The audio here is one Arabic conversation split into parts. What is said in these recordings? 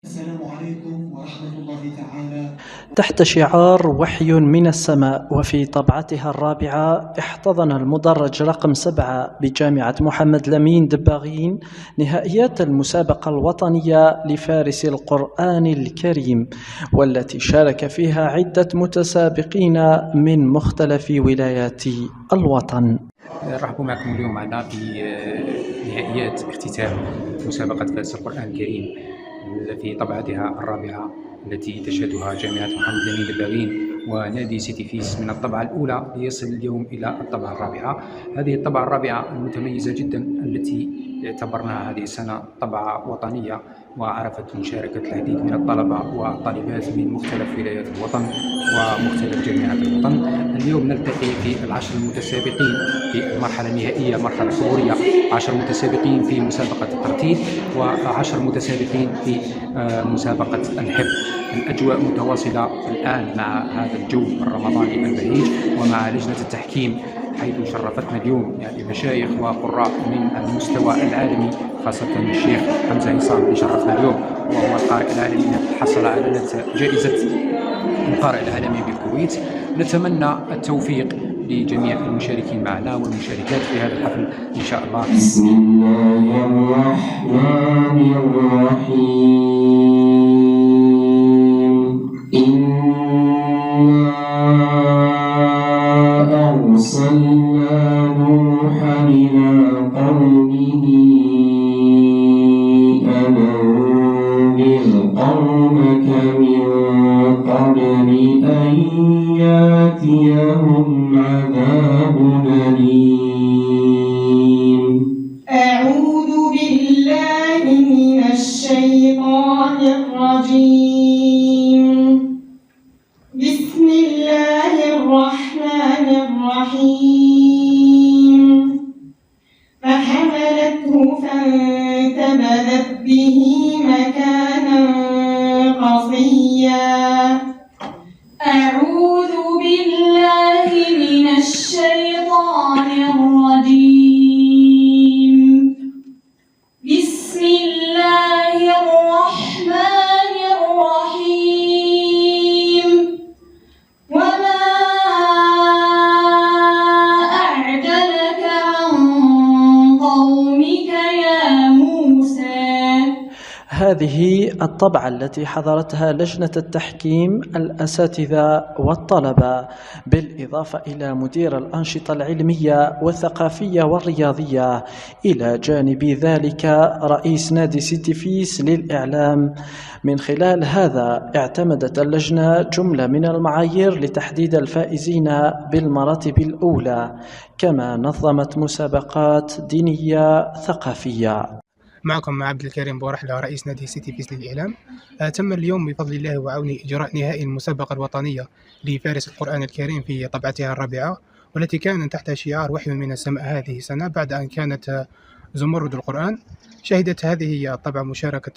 السلام عليكم ورحمة الله تعالى. تحت شعار وحي من السماء، وفي طبعتها الرابعة، احتضن المدرج رقم 7 بجامعة محمد لمين دباغين نهائيات المسابقة الوطنية لفارس القرآن الكريم، والتي شارك فيها عدة متسابقين من مختلف ولايات الوطن. نرحب معكم اليوم معنا في نهائيات اختتام مسابقة فارس القرآن الكريم في طبعتها الرابعة التي تشهدها جامعة محمد لمين دباغين ونادي سيتي فيس من الطبعة الأولى ليصل اليوم إلى الطبعة الرابعة. هذه الطبعة الرابعة المتميزة جدا التي اعتبرناها هذه السنة طبعة وطنية، وعرفت مشاركة العديد من الطلبة والطالبات من مختلف ولايات الوطن ومختلف جامعات الوطن. اليوم نلتقي في العشر المتسابقين في المرحلة النهائية، مرحلة صغرية، 10 متسابقين في مسابقة الترتيل و10 متسابقين في مسابقة الحفظ. الأجواء متواصلة الآن مع هذا الجو الرمضاني البهيج ومع لجنة التحكيم، حيث شرفتنا اليوم يعني مشايخ وقراء من المستوى العالمي، خاصة الشيخ حمزة عصام اللي شرفنا اليوم، وهو القارئ العالمي حصل على جائزة القارئ العالمي بالكويت. نتمنى التوفيق لجميع المشاركين معنا والمشاركات في هذا الحفل إن شاء الله. بسم الله الرحمن الرحيم. إنا أرسلنا نوحا إلى قومه أن أنذر قومك من قبل أن يأتيهم عذاب أليم. أعوذ بالله من الشيطان الرجيم. بسم الله الرحمن الرحيم. فحملته فانتبذت به مكانا قصيا. أعوذ بالله من الشيطان الرجيم. بسم الله الرحمن الرحيم. وما أعجلك عن قومك يا موسى. هذه الطبعة التي حضرتها لجنة التحكيم، الأساتذة والطلبة، بالإضافة إلى مدير الأنشطة العلمية والثقافية والرياضية، إلى جانب ذلك رئيس نادي سيتي فيس للإعلام. من خلال هذا اعتمدت اللجنة جملة من المعايير لتحديد الفائزين بالمراتب الأولى، كما نظمت مسابقات دينية ثقافية. معكم عبد الكريم بورحلة، رئيس نادي سيتي فيس للإعلام. تم اليوم بفضل الله وعونه إجراء نهائي المسابقة الوطنية لفارس القرآن الكريم في طبعتها الرابعة، والتي كان تحت شعار وحي من السماء هذه السنة، بعد أن كانت زمرد القرآن. شهدت هذه الطبعة مشاركة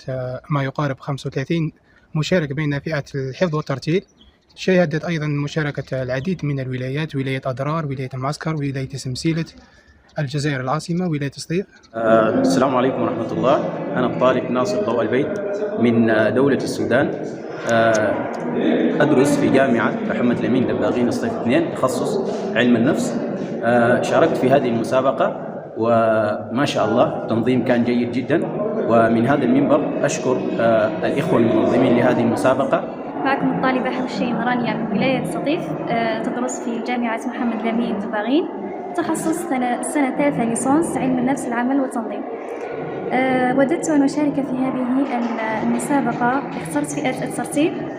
ما يقارب 35 مشارك بين فئة الحفظ والترتيل. شهدت أيضا مشاركة العديد من الولايات، ولاية أضرار، ولاية المعسكر، ولاية سمسيلة، الجزائر العاصمة، ولاية الصديق. السلام عليكم ورحمة الله. أنا الطالب ناصر ضوء البيت من دولة السودان، أدرس في جامعة محمد لمين دباغين الصيف 2 تخصص علم النفس. شاركت في هذه المسابقة وما شاء الله التنظيم كان جيد جدا، ومن هذا المنبر أشكر الإخوة المنظمين لهذه المسابقة. معكم الطالبة حوشين رانيا من ولاية سطيف، تدرس في جامعة محمد لمين دباغين، تخصص سنة ثالثة ليسانس علم النفس العمل والتنظيم. وددت أن أشارك في هذه المسابقة. اخترت فئة الترتيل